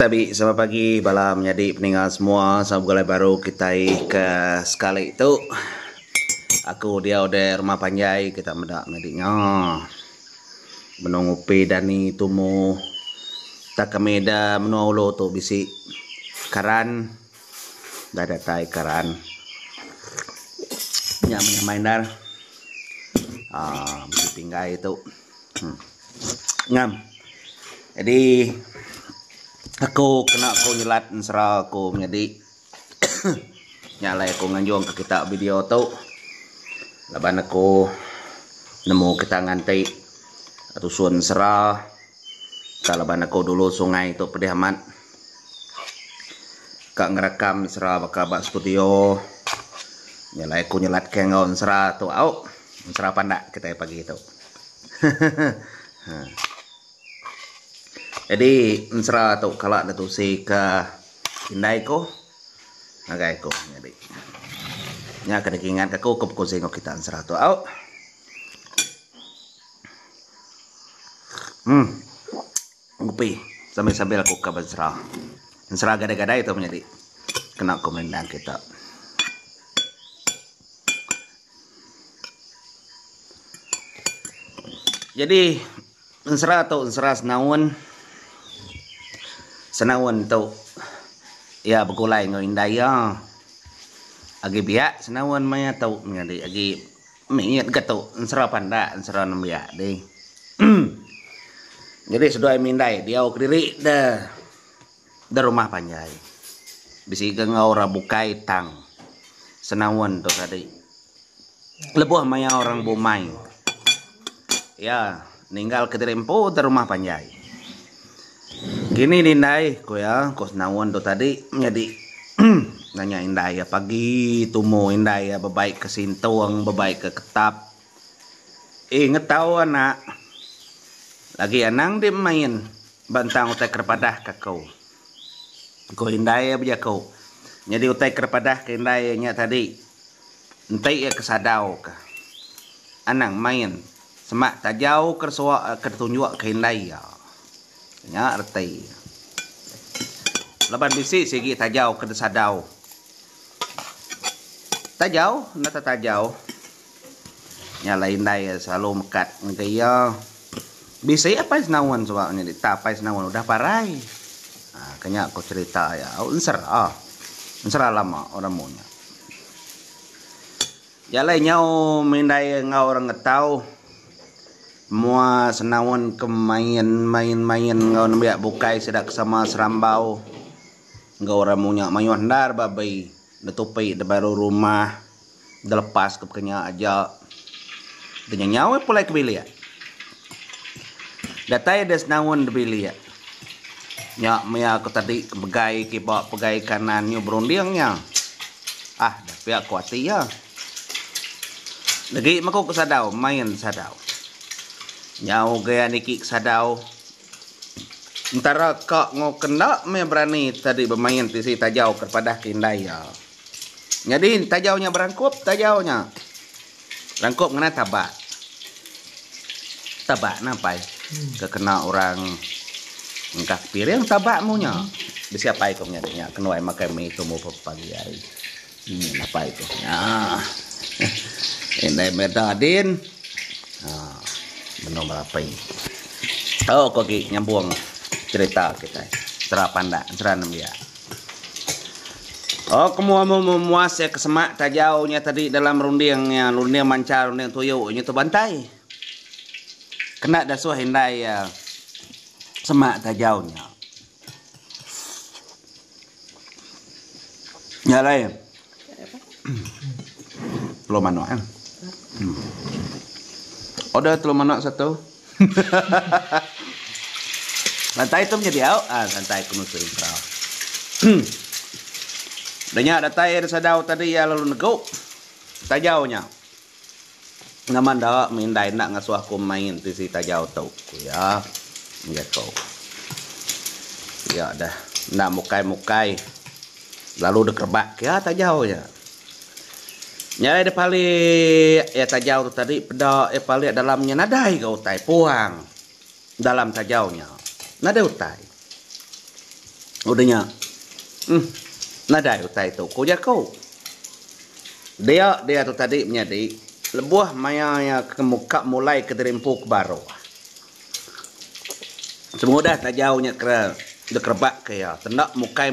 Tabi selamat pagi malam jadi peninggal semua sama gulai baru kita ke sekali itu aku dia udah rumah panjai kita mendak mediknya menunggupi dani tumu tak kemeda menulo tu bisi karan dah datai karan nyamanya main bisi pinggai itu ngam jadi aku kena aku nyelat serah aku menjadi nyalai aku nganjong ke kita video tu laban aku nemu kita ngantai atau suan serah kalaban aku dulu sungai itu pedih amat kak ngerekam serah bakal studio nyalai aku nyelat kengon serah tu au serah pandak kita pagi itu jadi ensra tu kalau ada tu si ke indai ko nagai ko jadi nya kada kingan aku ko sing kita ensra tu au ngupi sambil aku ke ensra gada-gada itu menjadi kena komendan kita jadi ensra senawan tu ya berkulai ngau indai ya agi biak senawan maya tau menjadi agi mengingat gato ensra panda ensra nambia deh jadi sudah mindai dia diri dah rumah panjai bisi ngau rabukai tang senawan tu tadi lebuh maya orang Bomai ya ninggal ke Derempo dari rumah panjai gini indai ko ya kos nawon tu tadi menjadi nanya indai ya pagi tumo indai ya bebaik ke sintuang bebaik ke ketap ngetau anak lagi anang dia main bantang utai kerpadah ke kau indai ya bija kau jadi utai kerpadah ke indai nya tadi entai ya kesadau ka anang main semak tajau kersuak kertunjuk ke indai ya nya arti laban bisi sigi tajau ke sadau tajau nata tajau nya lain dai selalu mekat ngaya bisi apa senawan soalnya ditapai senawan udah parai kanya aku cerita ya ensera lama orang munya ya lainnya mindai ngau orang ngetau mua senawan ke main ngau nambiak bukai sedak sama serambau ngau ramunya mayu handar babai datupai de baru rumah delepas ke kenya aja dengan nyawa pulai ke bilia datai des nawan de bilia nya maya aku tadi begai ki bawa pegai kanan nyu berundingnya dah pihak kuati ya lagi mako kesadau main sadau nyau gaya niki sadau antara kak ngo kena me berani tadi bermain tisi tajau kepada kindai ya jadi tajaunya berangkup tajaunya rangkup ngena tabak nampai kekena orang engkak piring tabakmu nya disiapa itu nya kenuai makai me itu mau pagi hari apa itu ya ini medadin menong berapa ini koki nyambung cerita kita cerah panda cerah ya kamu mau memuas ya kesemak tajaunya tadi dalam rundingnya runding mancar runding tuyul itu bantai kena dasuh hindai ya semak tajaunya nyalai belum manual ada telur manak satu. Lantai itu menjadi lantai kuno sering banyak datai ada sadau tadi ya lalu nego tajaunya naman dah mindai nak ngasuh aku main di si tajau tau ya kau ya dah nak mukai lalu dekerbak ya tajaunya nyai de pali ya tajau tu tadi peda pali dalamnya nadai kau tai puang dalam tajaunya nadai utai Udahnya. Nadai utai tu. Kau jago. Dia tu tadi menjadi lebuah maya kemuka mulai kederimpuk baru. Semudah tak jauhnya kera dekerbak ke ya. Tendak mukai.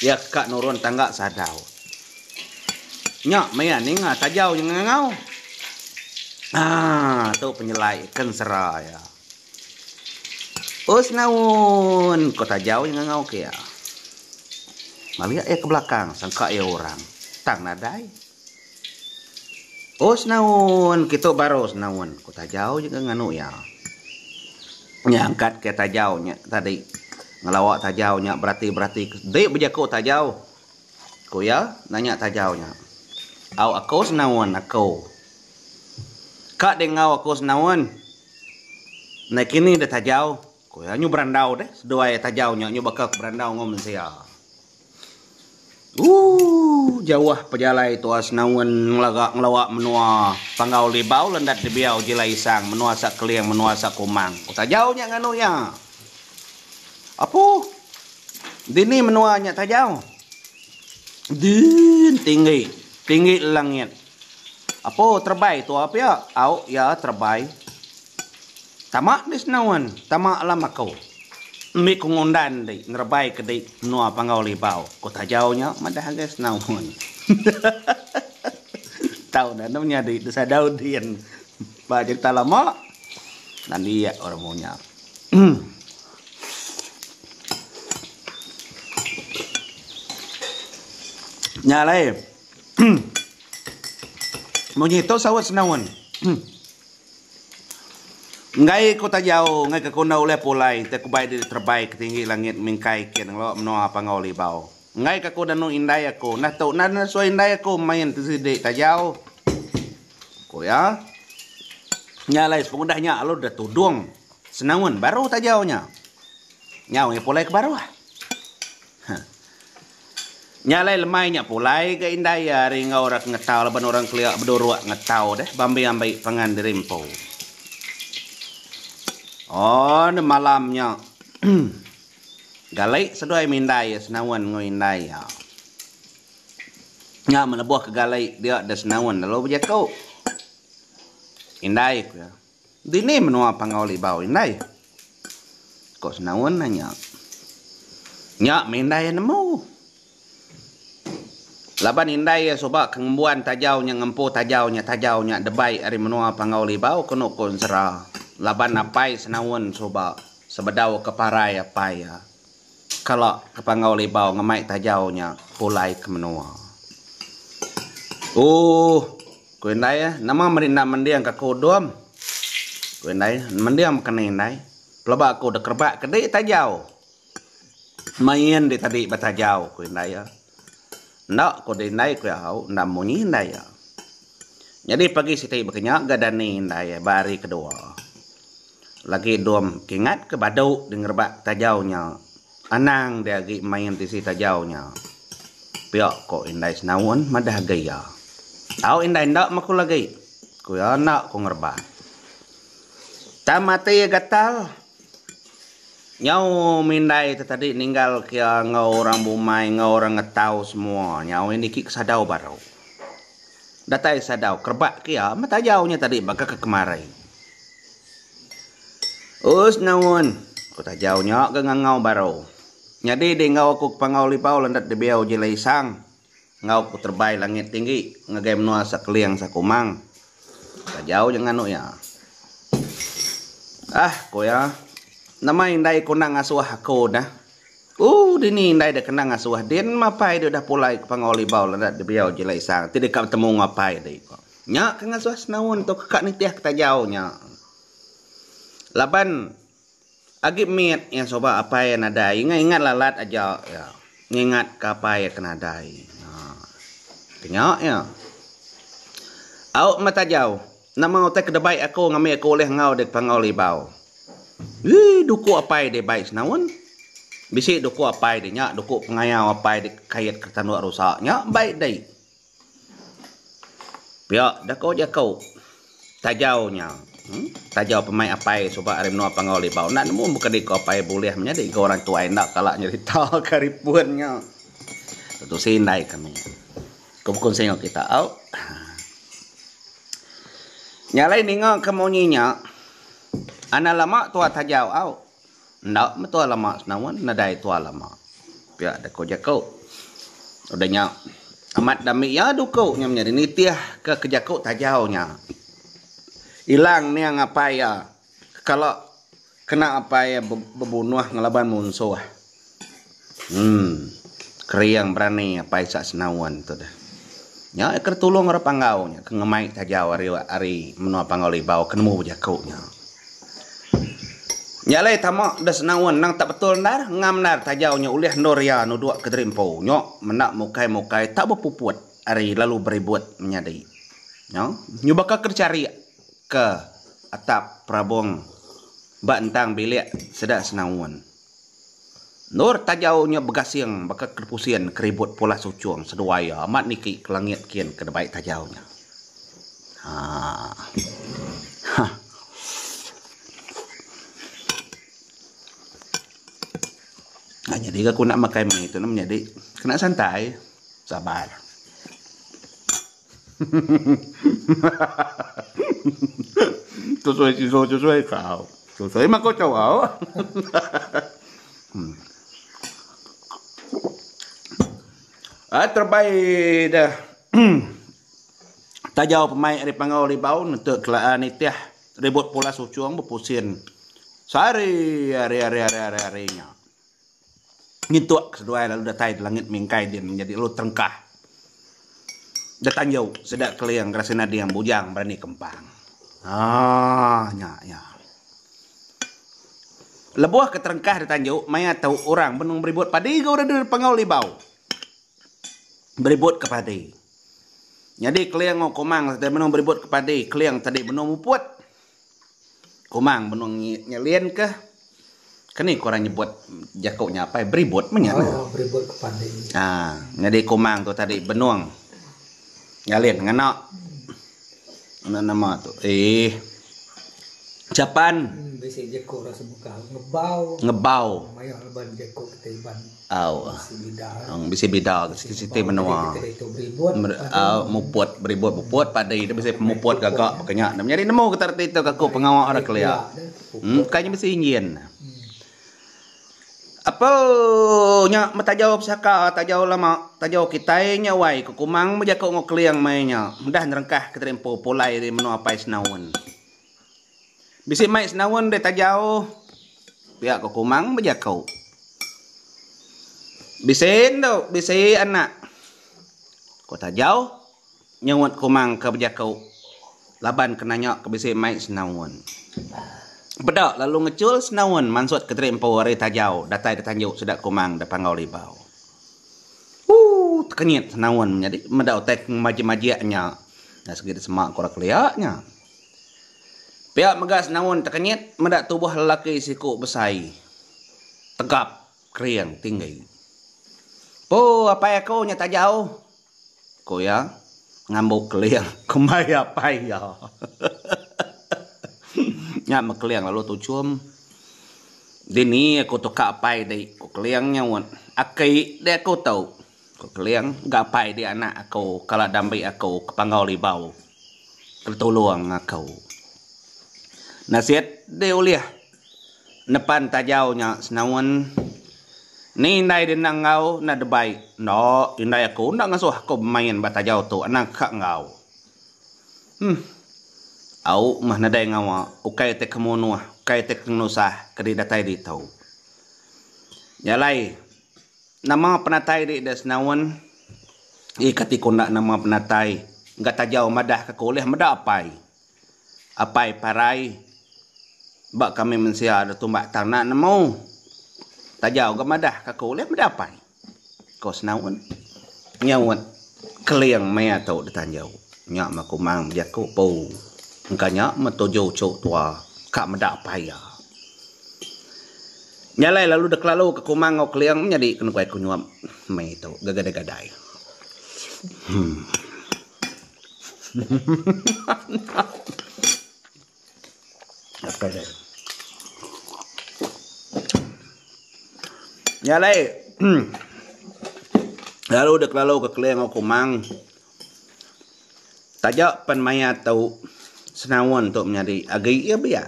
Ya kak nurun tangga sadau. Nyak maya ni ngah tak jauh yang ngau. Tu penyelai ikan sera ya. Us naun kau tak jauh yang ngau ke ya. Malia ke belakang sangka orang. Tang nadai. Us naun kita baru naun kau tak jauh yang nganu ya. Nyangkat ke tak jauhnya tadi. Ngelawak tak jauhnya berarti dek berjaku tak jauh. Ku ya nanya tak jauhnya. Au aku senawan aku. Kak dengau aku senawan. Nah kini dah tak jauh. Ku ya nyu berandau deh. Sedua tak jauhnya nyu bakal berandau ngom sia. Jauh pejalai tu senawan ngelawak menua panggau libau lendat dibiau jilai sang menua sak keliang menua sak kumang. Ku tak jauhnya nganu ya. Apa? Dini menuanya tak jauh. Tinggi langit. Apa terbaik tu apa ya? Au ya terbaik. Tamak di senawan, tamak alam aku. Mi kungundan di ngerbaik ke di menua panggau libau. Kau tak jauhnya madah guys senawan. Tahu dah namanya di desa Daudian. Ba cerita lama. Nanti ya orang maunya. Nyalai. Monyito sawat senawan. Ngai ko ta jauh, ngai ka kuna oleh pulai, te kubai di terbaik tinggi langit mingkai kian lo menua pangau libau. Ngai ka ko danu indai aku, nah tau na so indai aku main tu sidi ta jauh. Ko ya. Nyalai pengudahnya alo dah tudung. Senawan baru ta jauhnya. Nyau ngai pulai ke baru ah. Nyalai lemainya pulai ke indai ya ring orang ngetau laban orang keliak berdoruak ngetau deh bambi pangan dirimpo. Oh ni malamnya galai seduai mindai senawan ngoindai ya. Nya menebuh ke galai dia ada senawan lalu berjakau. Indai ku ya. Dini menua pangau libau indai. Kok senawan nanya. Nya mindai nemu. Laban indai ya soba kembuan tajaunya ngempu tajaunya debai ari menua pangau libau kono kon sera. Laban apai senawan soba sebedau keparai apai ya. Kalau ke pangau libau ngemai tajaunya pulai ke menua. Ku indai ya nama merinda mendiang ka kodom. Ku indai mendiang kena indai. Pelaba aku dekerbak kedai tajau. Main di tadi batajau ku indai ya. Nak ko din dai ko au namunyi indai ya. Jadi pagi sitai berkenyak gadani indai ya bari kedua. Lagi dom kingat ke badau dengerbak tajaunya. Anang dia lagi main di si tajaunya. Piak ko indai senawan madah gaya. Au indai ndak maku lagi. Ku ya nak ko ngerbak. Tamate gatal. Nyau mindai tadi ninggal kia ngau orang bumai, ngau orang ngetau semua. Nyau ini ki kesadau baru. Datai sadau, kerbak kia, mata jauhnya tadi baka ke kemarai. Us nawan, ku tak jauhnya ke ngau baru. Jadi di ngau aku pangau lipau landat di biau jilai sang. Ngau ku terbaik langit tinggi, ngegay menua sakeliang sakumang. Tak jauh jangan nu ya. Ku ya. Nama indai ko nang asuah ako dah. Dini indai dah kenang asuah. Din mapai dia dah pulai ke pangau libau landat di biau jilai sang. Tidak kau temu ngapai deh ko. Nya kang asuah senawan to kakak ni tiah kita jauh nya. Laban agip miet yang soba apa yang ada. Ingat lalat aja ya. Ingat apa yang kena dai. Kenyak ya. Au mata jauh. Nama otak kedebai aku ngambil aku oleh ngau dek pangau libau. Duku apai de baik senawan. Bisi duku apai de nya, duku pengayau apai de kayat kertanu rusak nya baik dai. Pia dah kau jakau. Tajaunya. Tajau pemain apai coba arim no pangoli bau nak nemu bukan di apai boleh menjadi ke orang tua nak kalak nyerita karipunnya tu sindai kami kumpul sengok kita au nyalai ningo kemonyinya ana lama tua tajau au ndak metua lama senawan nadai tua lama pihak deko jakau udahnya amat dami ya duko nya menjadi nitiah ke kejakau tajau nya hilang ni yang apa ya kalau kena apa ya bebunuh ngelaban musuh kriang berani apa sak senawan tu dah nya kertulung ora panggau nya kengemai tajau ari menua panggau libau kenemu jakau nya nyalai tamak dah senawan nang tak betul nar ngam nar tajau nya ulih noria nu dua kedrimpo nyok menak mukai tak berpuput ari lalu beribut menyadai nyo nyubaka kercari ke atap prabong bantang bilik sedak senawan nur tajaunya begasing baka kerpusian keribut pola sucuang seduaya amat niki ke langit kian ke baik tajaunya jadi aku nak makan itu menjadi kena santai sabar sesuai kau sesuai mak kau cowok terbaik dah tajau pemain dari pangau libau untuk kelaan itiah ribut pola sucuang berpusin sehari harinya ngintuk kedua lalu datai di langit mingkai dia menjadi lu terengkah datang jauh sedak keliang rasina dia yang bujang berani kempang nya lebuah keterengkah datang jauh maya tahu orang benung beribut padi kau udah dari pangau libau beribut ke padi jadi keliang ngau komang tadi benung beribut ke padi keliang tadi benung muput komang benung nyelien ke kini korang nyebut jakoknya apa beribut menyana beribut ke padi jadi komang tu tadi benung nyalin nganak nama tu Japan besi jeko rasa buka ngebau mayo leban jeko ketiban bisi bidal siti menua muput beribut pada itu bisa muput gagak pakanya nyari nemu ketar itu kaku pengawal ada kelia kayaknya bisa ingin apa nya metajau saka tajau lama tajau kitainya wai kukumang menjakau ngokliang mainnya dah nerengkah keterempo polai di menu apa senawan bisi mai senawan de tajau pihak kukumang menjakau bisen do bisi anak ko tajau nyawat kumang ke menjakau laban kenanya ke bisi mai senawan bedak lalu ngecul senawan mansut ke terempo hari tajau datai ditanjuk sedak kumang da pangau libau tekenyit senawan menjadi medak tek maji-majiaknya nah segitu semak korak liaknya pihak megas senawan tekenyit medak tubuh lelaki siku besai tegap kriang tinggi apa ya kau nya tajau ko ya ngambuk keliang kemai apa ya nya makeliang lalu tu cum dini aku tu kapai dai ko keliangnya wan akai de aku tahu ko keliang gapai di anak aku kala dambai aku ke pangau libau tertolong aku nasihat de uliah nepan tajaunya senawan ni nai dinang ngau na debai no indai aku ndak ngasuh aku main batajau tu anak kak ngau au mah nadai ngawa ukai te kemonua ukai te kenusah kedi datai di tau nyalai nama penatai di desnawan ikati kondak nama penatai enggak tajau madah ke koleh madah apai parai bak kami mensia ada tumbak tanah nemu tajau ke madah ke koleh madah apai ko senawan nyawat keliang maya tau ditanjau nyak makumang jaku po engkanya metojo cok tua kak medak paya nyalai lalu dek lalu ke kumang ngau keliang menjadi kena kuai kunyuam mai tu gagadai Apa dah? Nyalai. Lalu dek lalu ke Keliang aku mang. Tajak pan maya tau senawan untuk menjadi agi ya biar.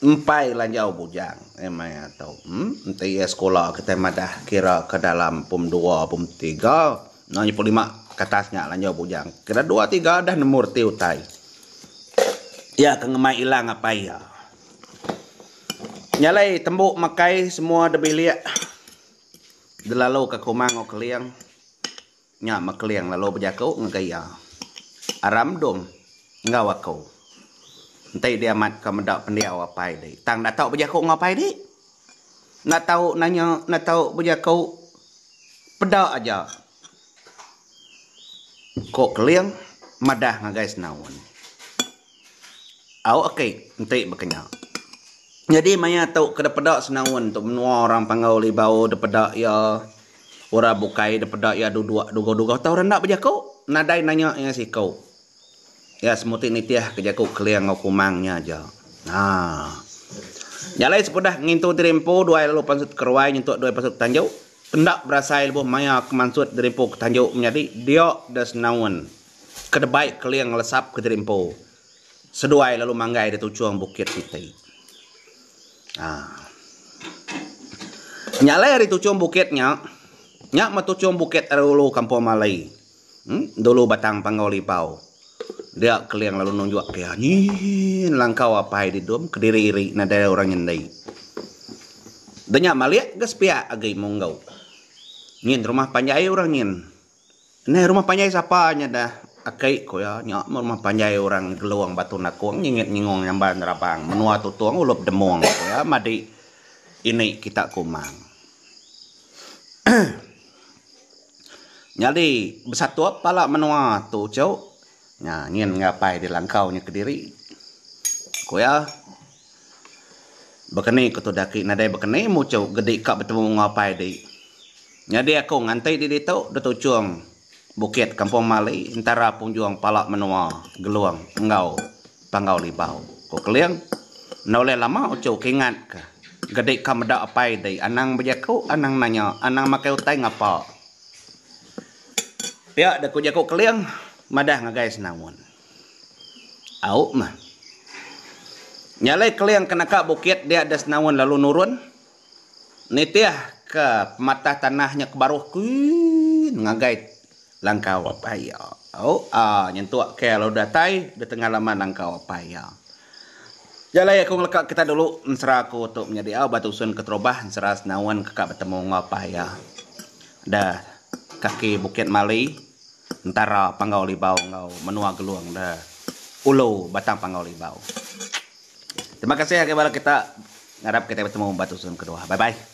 Empai lanjau bujang maya tau. Nanti ya sekolah kita madah kira ke dalam pum 2 pum 3 nanya pum 5 ke atasnya lanjau bujang. Kira 2 3 dah nemur tiu tai. Ya kengemai ilang apa ya. Nyalai tembuk makai semua debi liak. Delalu ke kumang o Keliang. Nya makeliang lalu berjakau ngagaya. Aram dom ngau aku. Entai dia mat ke mendak pendiau apa ini. Tang nak tahu berjakau ngapai ni? Nak tahu nanya, nak tahu berjakau pedak aja. Kok Keliang madah ngagai senawan. Au okey, entai berkenyak. Jadi maya tahu kada pedak senawan untuk menua orang pangau libau de pedak ya ora bukai de pedak ya duga tahu rendak berjakau. Nadai nanya ya si kau. Ya semuti nitiah kejaku Keliang ngau kumangnya aja. Nah. Nyalai sepedah ngintu dirimpo dua lalu pansut kerwai nyentuk dua pasuk tanjau. Pendak berasai lebuh maya kemansut dirimpo ke tanjau menjadi dia das nawan. Kedebaik Keliang lesap ke dirimpo. Seduai lalu manggai di tujuan bukit kita. Nah. Nyalai hari tujuan bukitnya. Nyak matujuan bukit dulu kampung Malai. Dulu batang pangau lipau. Dia Keliang lalu nunjuk ke nyin langkau apa di dom kediri-iri nada orang nyendai. Denya maliak gas pia agai monggau. Nyin rumah panjai orang nyin. Nah rumah panjai siapa nya dah akai ko ya nyak rumah panjai orang geluang batu nakuang nyingit nyingong nyamban rapang menua tutuang ulup demong ko ya madi ini kita kumang. Jadi besatu pala menua tu cau. Nah, nyin ngapai di langkau nya kediri. Ko ya. Bekene ko to daki nadai bekene mu cau gede kak bertemu ngapai di. Jadi aku ngantai di ditu do tujuang bukit kampung Malai antara punjuang pala menua geluang engau pangau libau. Ko Keliang noleh lama cau kingat ka. Gede ka meda apai di anang berjaku anang nanya anang makai utai ngapa. Ya dak ko jaku Keliang madah ngagai senawan. Au mah. Nyalai Keliang kena kak bukit dia ada senawan lalu nurun. Nitiah ke pematah tanahnya ke baruh kuin ngagai langkau apa ya. Au nyentuak ke lalu datai di tengah lama langkau apa ya. Jalai aku ngelekat kita dulu nsera aku untuk menjadi batu sun keterobah nsera senawan kakak bertemu ngapa ya. Dah kaki bukit Malai antara pangau libau ngau menua geluang dah ulo batang pangau libau. Terima kasih kepada kita ngarap kita bertemu batu sun kedua. Bye bye.